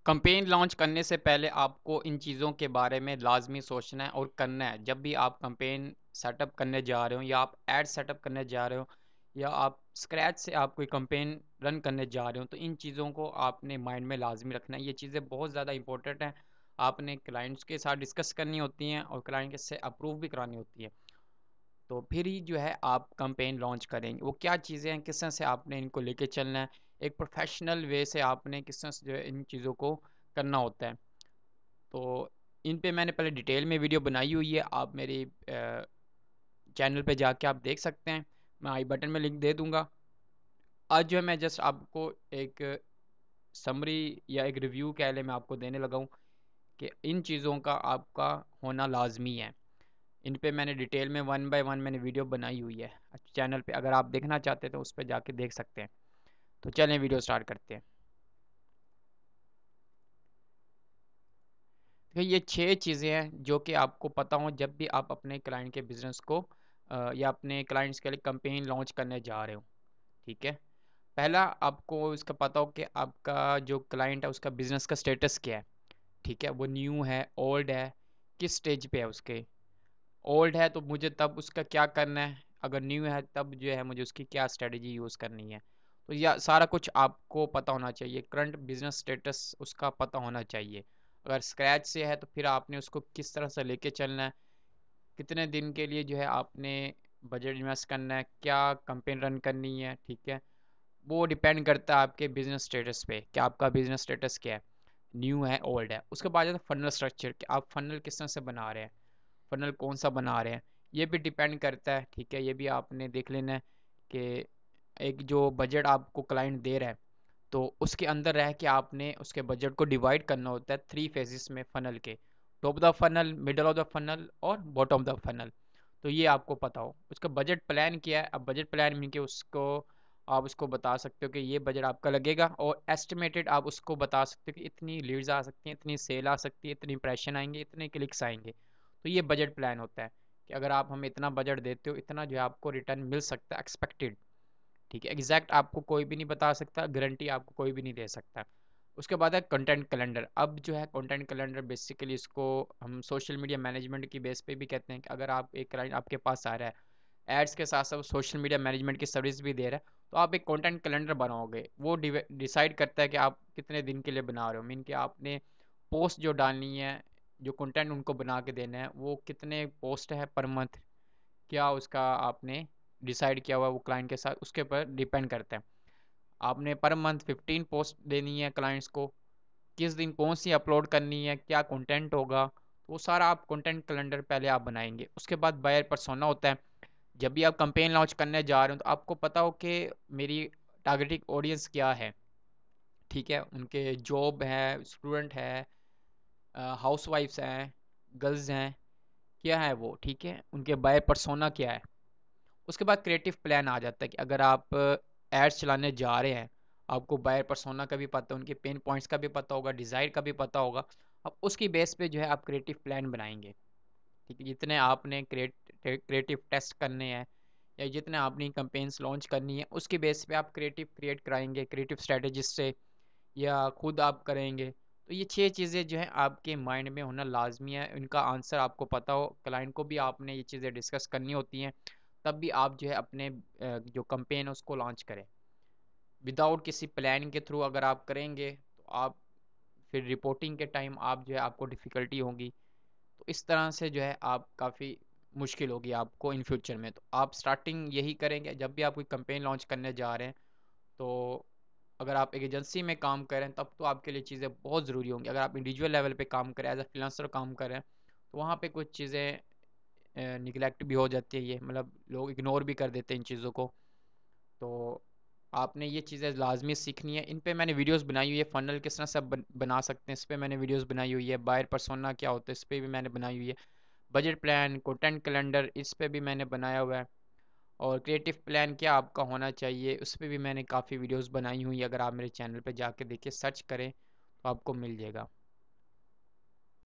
Campaign launch करने से पहले आपको इन चीज़ों के बारे में लाज़मी सोचना है और करना है। जब भी आप कैंपेन सेटअप करने जा रहे हो या आप एड सेटअप करने जा रहे हो या आप स्क्रैच से आप कोई कैंपेन रन करने जा रहे हो, तो इन चीज़ों को आपने माइंड में लाज़मी रखना है। ये चीज़ें बहुत ज़्यादा इंपॉर्टेंट हैं। आपने क्लाइंट्स के साथ डिस्कस करनी होती हैं और क्लाइंट से अप्रूव भी करानी होती है। तो फिर ही जो है आप कैंपेन लॉन्च करेंगे। वो क्या चीज़ें हैं, किस तरह से आपने इनको लेके चलना है, एक प्रोफ़ेशनल वे से आपने किस तरह से जो है इन चीज़ों को करना होता है। तो इन पे मैंने पहले डिटेल में वीडियो बनाई हुई है, आप मेरी चैनल पे जाके आप देख सकते हैं। मैं आई बटन में लिंक दे दूँगा। आज जो है मैं जस्ट आपको एक समरी या एक रिव्यू कह लें मैं आपको देने लगा हूँ कि इन चीज़ों का आपका होना लाज़मी है। इन पे मैंने डिटेल में 1 बाय 1 मैंने वीडियो बनाई हुई है। चैनल पे अगर आप देखना चाहते हैं तो उस पे जाके देख सकते हैं। तो चलें वीडियो स्टार्ट करते हैं। देखिए ये 6 चीज़ें हैं जो कि आपको पता हो जब भी आप अपने क्लाइंट के बिज़नेस को या अपने क्लाइंट्स के लिए कैंपेन लॉन्च करने जा रहे हो, ठीक है? पहला आपको इसका पता हो कि आपका जो क्लाइंट है उसका बिज़नेस का स्टेटस क्या है, ठीक है? वो न्यू है, ओल्ड है, किस स्टेज पे है उसके? ओल्ड है तो मुझे तब उसका क्या करना है, अगर न्यू है तब जो है मुझे उसकी क्या स्ट्रेटजी यूज़ करनी है। तो यह सारा कुछ आपको पता होना चाहिए, करंट बिज़नेस स्टेटस उसका पता होना चाहिए। अगर स्क्रैच से है तो फिर आपने उसको किस तरह से लेके चलना है, कितने दिन के लिए जो है आपने बजट इन्वेस्ट करना है, क्या कैंपेन रन करनी है, ठीक है? वो डिपेंड करता है आपके बिज़नेस स्टेटस पे कि आपका बिज़नेस स्टेटस क्या है, न्यू है, ओल्ड है। उसके बाद आता है फनल स्ट्रक्चर कि आप फनल किस तरह से बना रहे हैं। फ़नल कौन-सा बना रहे हैं, ये भी डिपेंड करता है, ठीक है? ये भी आपने देख लेना है कि एक जो बजट आपको क्लाइंट दे रहा है, तो उसके अंदर रह के आपने उसके बजट को डिवाइड करना होता है 3 फ़ेज़ेस में फ़नल के, top of the funnel, middle of the funnel और बॉटम ऑफ़ द फ़नल। तो ये आपको पता हो। उसका बजट प्लान क्या है, अब बजट प्लान मीन के उसको आप उसको बता सकते हो कि ये बजट आपका लगेगा और एस्टिमेटेड आप उसको बता सकते हो कि इतनी लीड्स आ सकती हैं, इतनी सेल आ सकती है, इतने इंप्रेशन आएँगे, इतने क्लिक्स आएँगे। तो ये बजट प्लान होता है कि अगर आप हमें इतना बजट देते हो, इतना जो है आपको रिटर्न मिल सकता है एक्सपेक्टेड, ठीक है? एग्ज़ैक्ट आपको कोई भी नहीं बता सकता, गारंटी आपको कोई भी नहीं दे सकता। उसके बाद है कंटेंट कैलेंडर। अब जो है कंटेंट कैलेंडर बेसिकली इसको हम सोशल मीडिया मैनेजमेंट की बेस पे भी कहते हैं कि अगर आप एक क्लाइंट आपके पास आ रहा है, एड्स के साथ-साथ सोशल मीडिया मैनेजमेंट की सर्विस भी दे रहा है, तो आप एक कंटेंट कैलेंडर बनाओगे। वो डिसाइड करता है कि आप कितने दिन के लिए बना रहे हो। मीन कि आपने पोस्ट जो डालनी है, जो कंटेंट उनको बना के देना है, वो कितने पोस्ट है पर मंथ, क्या उसका आपने डिसाइड किया हुआ है वो क्लाइंट के साथ, उसके ऊपर डिपेंड करता है। आपने पर मंथ 15 पोस्ट देनी है क्लाइंट्स को, किस दिन कौन-सी अपलोड करनी है, क्या कंटेंट होगा, तो वो सारा आप कंटेंट कैलेंडर पहले आप बनाएँगे। उसके बाद बायर पर्सोना होता है। जब भी आप कैंपेन लॉन्च करने जा रहे हो, तो आपको पता हो कि मेरी टारगेटिंग ऑडियंस क्या है, ठीक है? उनके जॉब है, स्टूडेंट है, हाउसवाइफ्स हैं, गर्ल्स हैं, क्या है वो, ठीक है? उनके बायर पर्सोना क्या है? उसके बाद क्रिएटिव प्लान आ जाता है कि अगर आप एड्स चलाने जा रहे हैं, आपको बायर पर्सोना का भी पता है, उनके पेन पॉइंट्स का भी पता होगा, डिज़ायर का भी पता होगा। अब उसकी बेस पे जो है आप क्रिएटिव प्लान बनाएँगे, ठीक है? जितने आपने क्रिएटिव टेस्ट करने हैं या जितने आपने कैंपेन्स लॉन्च करनी है, उसकी बेस पे आप क्रिएटिव क्रिएट कराएँगे, क्रिएटिव स्ट्रैटेजिस्ट से या खुद आप करेंगे। तो ये 6 चीज़ें जो हैं आपके माइंड में होना लाज़मी है, इनका आंसर आपको पता हो, क्लाइंट को भी आपने ये चीज़ें डिस्कस करनी होती हैं, तब भी आप जो है अपने जो कैंपेन है उसको लॉन्च करें। विदाउट किसी प्लान के थ्रू अगर आप करेंगे, तो आप फिर रिपोर्टिंग के टाइम आप जो है आपको डिफ़िकल्टी होगी। तो इस तरह से जो है आप काफ़ी मुश्किल होगी आपको इन फ्यूचर में। तो आप स्टार्टिंग यही करेंगे जब भी आप कोई कैंपेन लॉन्च करने जा रहे हैं, तो अगर आप एक एजेंसी में काम कर रहे हैं तब तो आपके लिए चीज़ें बहुत ज़रूरी होंगी। अगर आप इंडिविजुअल लेवल पे काम कर रहे हैं, एज़ अ फ्रीलांसर काम कर रहे हैं, तो वहाँ पे कुछ चीज़ें निग्लेक्ट भी हो जाती है, ये मतलब लोग इग्नोर भी कर देते हैं इन चीज़ों को। तो आपने ये चीज़ें लाज़मी सीखनी है। इन पे मैंने वीडियोज़ बनाई हुई है, फ़नल किस तरह से आप बना सकते हैं, इस पे मैंने वीडियोज़ बनाई हुई है। बायर पर्सोना क्या होता है, इस पे भी मैंने बनाई हुई है। बजट प्लान, कंटेंट कैलेंडर, इस पे भी मैंने बनाया हुआ है। और क्रिएटिव प्लान क्या आपका होना चाहिए, उस पे भी मैंने काफ़ी वीडियोज़ बनाई हुई है। अगर आप मेरे चैनल पे जाके देखिए, सर्च करें, तो आपको मिल जाएगा।